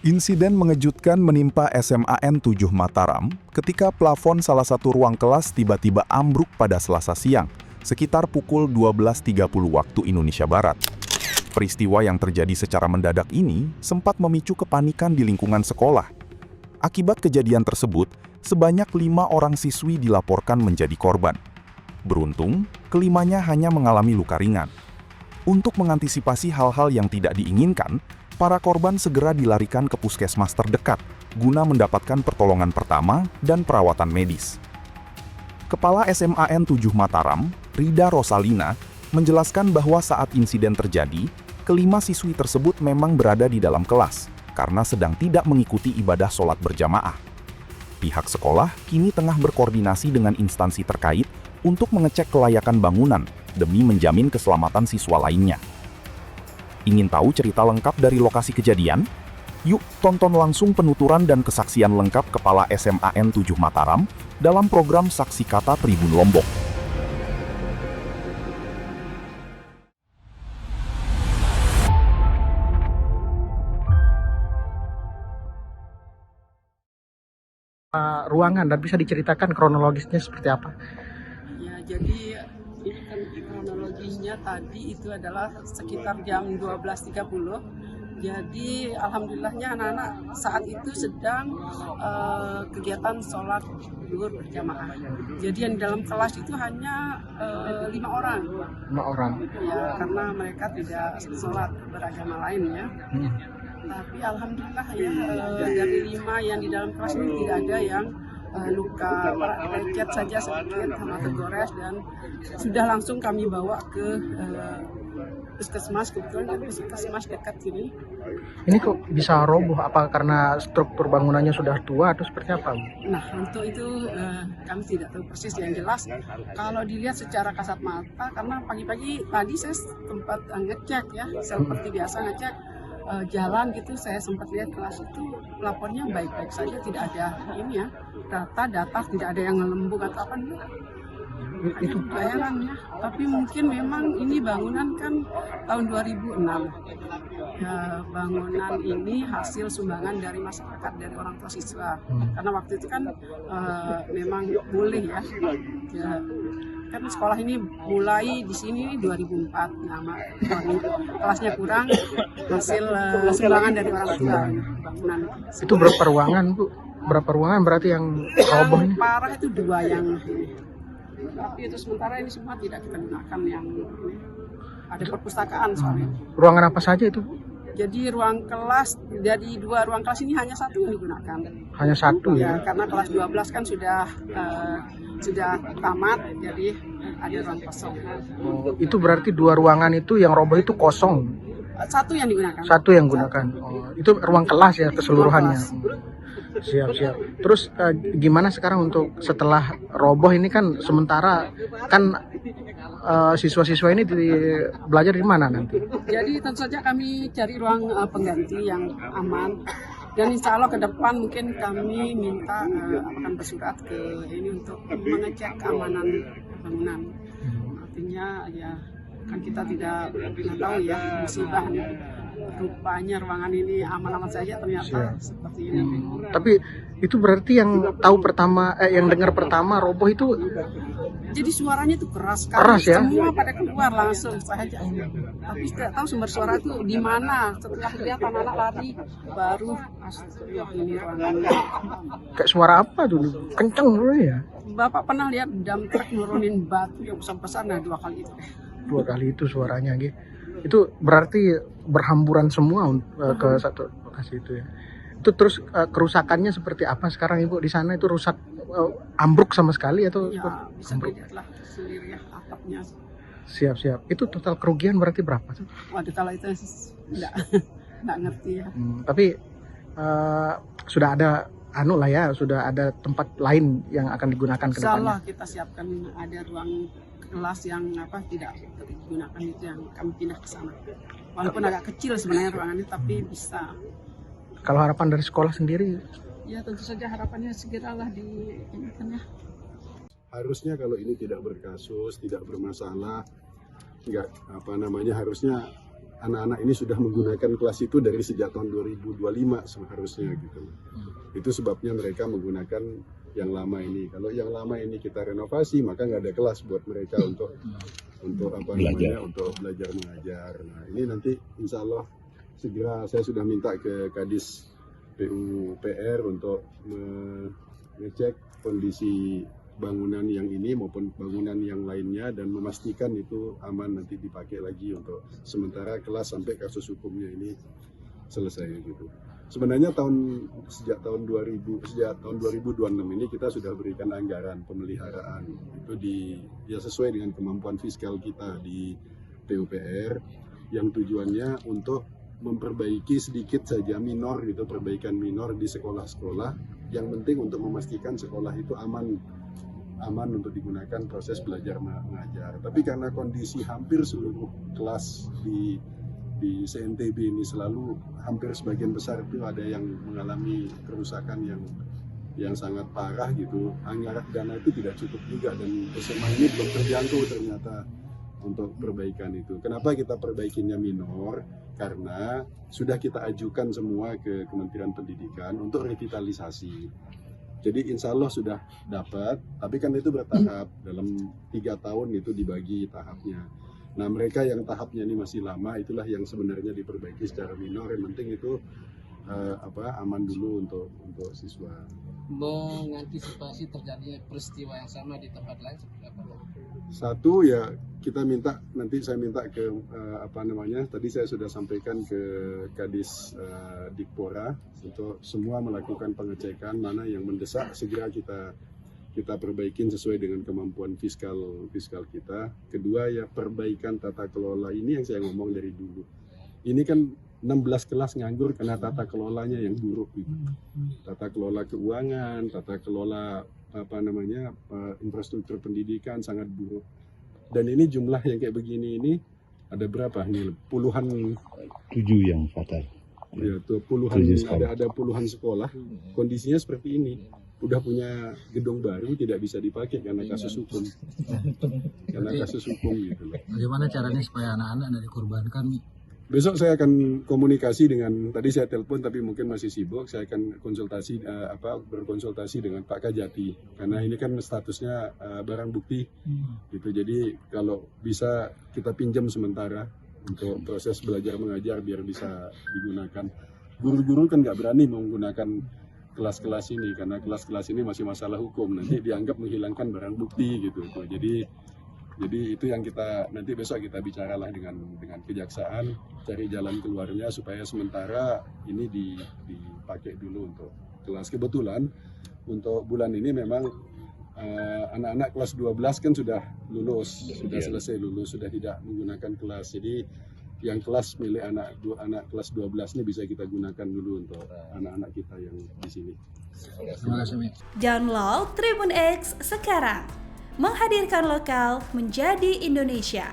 Insiden mengejutkan menimpa SMAN 7 Mataram ketika plafon salah satu ruang kelas tiba-tiba ambruk pada Selasa siang, sekitar pukul 12.30 waktu Indonesia Barat. Peristiwa yang terjadi secara mendadak ini sempat memicu kepanikan di lingkungan sekolah. Akibat kejadian tersebut, sebanyak 5 orang siswi dilaporkan menjadi korban. Beruntung, kelimanya hanya mengalami luka ringan. Untuk mengantisipasi hal-hal yang tidak diinginkan, para korban segera dilarikan ke puskesmas terdekat guna mendapatkan pertolongan pertama dan perawatan medis. Kepala SMAN 7 Mataram, Rida Rosalina, menjelaskan bahwa saat insiden terjadi, kelima siswi tersebut memang berada di dalam kelas karena sedang tidak mengikuti ibadah sholat berjamaah. Pihak sekolah kini tengah berkoordinasi dengan instansi terkait untuk mengecek kelayakan bangunan demi menjamin keselamatan siswa lainnya. Ingin tahu cerita lengkap dari lokasi kejadian? Yuk tonton langsung penuturan dan kesaksian lengkap Kepala SMAN 7 Mataram dalam program Saksi Kata Tribun Lombok. Ruangan dan bisa diceritakan kronologisnya seperti apa? Ya, jadi ini kan kronologisnya tadi itu adalah sekitar jam 12.30. Jadi alhamdulillahnya anak-anak saat itu sedang kegiatan sholat zuhur berjamaah. Jadi yang di dalam kelas itu hanya 5 orang. 5 orang. Ya, karena mereka tidak sholat beragama lain ya. Tapi alhamdulillah ya dari 5 yang di dalam kelas ini tidak ada yang luka lecet saja sedikit sama tergores, dan sudah langsung kami bawa ke puskesmas, kebetulan puskesmas dekat sini. Ini kok bisa roboh? Apa karena struktur bangunannya sudah tua atau seperti apa? Nah, untuk itu kami tidak tahu persis. Yang jelas kalau dilihat secara kasat mata, karena pagi-pagi tadi saya sempat ngecek ya, seperti biasa ngecek jalan gitu, saya sempat lihat kelas itu lapornya baik-baik saja, tidak ada ini ya, data tidak ada yang ngelembung atau apa nih. Itu bayaran ya, tapi mungkin memang ini bangunan kan tahun 2006 ya, bangunan ini hasil sumbangan dari masyarakat, dari orang tua siswa, karena waktu itu kan memang boleh ya, kan sekolah ini mulai di sini 2004, nama kelasnya kurang, hasil sumbangan dari orang tua bangunan. Itu berapa ruangan, Bu? Berapa ruangan berarti yang roboh ini? Parah itu 2 yang tapi itu sementara ini semua tidak kita gunakan, yang ini ada perpustakaan soalnya. Ruangan apa saja itu, Bu? Jadi ruang kelas, dari 2 ruang kelas ini hanya 1 yang digunakan. Hanya 1 ya? Karena kelas 12 kan sudah tamat, jadi ada ruang kosong. Itu berarti 2 ruangan itu yang roboh itu kosong? 1 yang digunakan. 1 yang gunakan. Itu ruang kelas ya keseluruhannya? Siap. Terus gimana sekarang untuk setelah roboh ini, kan sementara kan siswa-siswa ini belajar di mana nanti? Jadi tentu saja kami cari ruang pengganti yang aman, dan insya Allah ke depan mungkin kami minta akan bersurat ke ini untuk mengecek keamanan bangunan. Artinya ya kan kita tidak tahu ya, musibah nih. Rupanya ruangan ini aman-aman saja, ternyata seperti ini. Tapi itu berarti yang tahu pertama, yang dengar pertama roboh itu, jadi suaranya itu keras kan, keras ya? Semua pada keluar langsung saja. Tapi tidak tahu sumber suara itu di mana. Setelah lihat anak-anak lari, baru astagfirullah, ini ruangannya. Kayak suara apa dulu? Kenceng dulu ya? Bapak pernah lihat dump truck nurunin batu yang besar-besar? Nah, 2 kali itu. 2 kali itu suaranya gitu. Itu berarti berhamburan semua ke satu lokasi itu ya. Itu terus kerusakannya seperti apa sekarang, Ibu? Di sana itu rusak, ambruk sama sekali atau? Ya, bisa dilihat lah sendiri ya atapnya. Siap. Itu total kerugian berarti berapa tuh? Waduh, kalau itu enggak ngerti ya. Tapi sudah ada sudah ada tempat lain yang akan digunakan ke depannya. Insyaallah kita siapkan ada ruang kelas yang tidak digunakan, itu yang kami pindah ke sana. Walaupun agak kecil sebenarnya ruangannya, tapi bisa. Kalau harapan dari sekolah sendiri? Ya tentu saja harapannya segeralah diinginkan ya. Harusnya kalau ini tidak berkasus, tidak bermasalah, harusnya anak-anak ini sudah menggunakan kelas itu dari sejak tahun 2025 seharusnya gitu. Itu sebabnya mereka menggunakan yang lama ini. Kalau yang lama ini kita renovasi, maka nggak ada kelas buat mereka untuk apa namanya, untuk belajar mengajar. Nah, ini nanti insya Allah segera saya sudah minta ke Kadis PUPR untuk mengecek kondisi bangunan yang ini maupun bangunan yang lainnya dan memastikan itu aman nanti dipakai lagi untuk sementara kelas sampai kasus hukumnya ini selesai gitu. Sebenarnya sejak tahun 2026 ini kita sudah berikan anggaran pemeliharaan itu sesuai dengan kemampuan fiskal kita di PUPR yang tujuannya untuk memperbaiki sedikit saja minor gitu, perbaikan minor di sekolah-sekolah yang penting untuk memastikan sekolah itu aman untuk digunakan proses belajar mengajar. Tapi karena kondisi hampir seluruh kelas di CNTB ini selalu hampir sebagian besar itu ada yang mengalami kerusakan yang sangat parah gitu. Anggaran dana itu tidak cukup juga dan SMA ini belum terjangkau ternyata untuk perbaikan itu. Kenapa kita perbaikinya minor? Karena sudah kita ajukan semua ke Kementerian Pendidikan untuk revitalisasi. Jadi insya Allah sudah dapat, tapi kan itu bertahap, dalam 3 tahun itu dibagi tahapnya. Nah mereka yang tahapnya ini masih lama, itulah yang sebenarnya diperbaiki secara minor, yang penting itu aman dulu untuk siswa. Mengantisipasi terjadinya peristiwa yang sama di tempat lain seperti apa? Satu ya saya minta ke tadi saya sudah sampaikan ke Kadis Dikpora untuk semua melakukan pengecekan mana yang mendesak segera kita perbaikin sesuai dengan kemampuan fiskal kita. Kedua ya perbaikan tata kelola ini yang saya ngomong dari dulu. Ini kan 16 kelas nganggur karena tata kelolanya yang buruk gitu. Tata kelola keuangan, tata kelola infrastruktur pendidikan sangat buruk. Dan ini jumlah yang kayak begini ini ada berapa nih? Puluhan 7 yang fatal. Ya, puluhan ada puluhan sekolah. Kondisinya seperti ini. Udah punya gedung baru tidak bisa dipakai karena kasus hukum. Gitu loh. Bagaimana caranya supaya anak-anak tidak dikorbankan? Besok saya akan komunikasi tadi saya telepon tapi mungkin masih sibuk, saya akan berkonsultasi dengan Pak Kajati karena ini kan statusnya barang bukti gitu. Jadi kalau bisa kita pinjam sementara untuk proses belajar mengajar biar bisa digunakan. Guru-guru kan nggak berani menggunakan kelas-kelas ini karena kelas-kelas ini masih masalah hukum, nanti dianggap menghilangkan barang bukti gitu. Jadi itu yang nanti besok kita bicaralah dengan kejaksaan, cari jalan keluarnya supaya sementara ini dipakai dulu untuk kelas. Kebetulan untuk bulan ini memang anak-anak kelas 12 kan sudah lulus, sudah selesai lulus, sudah tidak menggunakan kelas. Jadi yang kelas milik anak kelas 12 ini bisa kita gunakan dulu untuk anak-anak kita yang di sini. Terima kasih. Download Tribun X sekarang. Menghadirkan lokal menjadi Indonesia.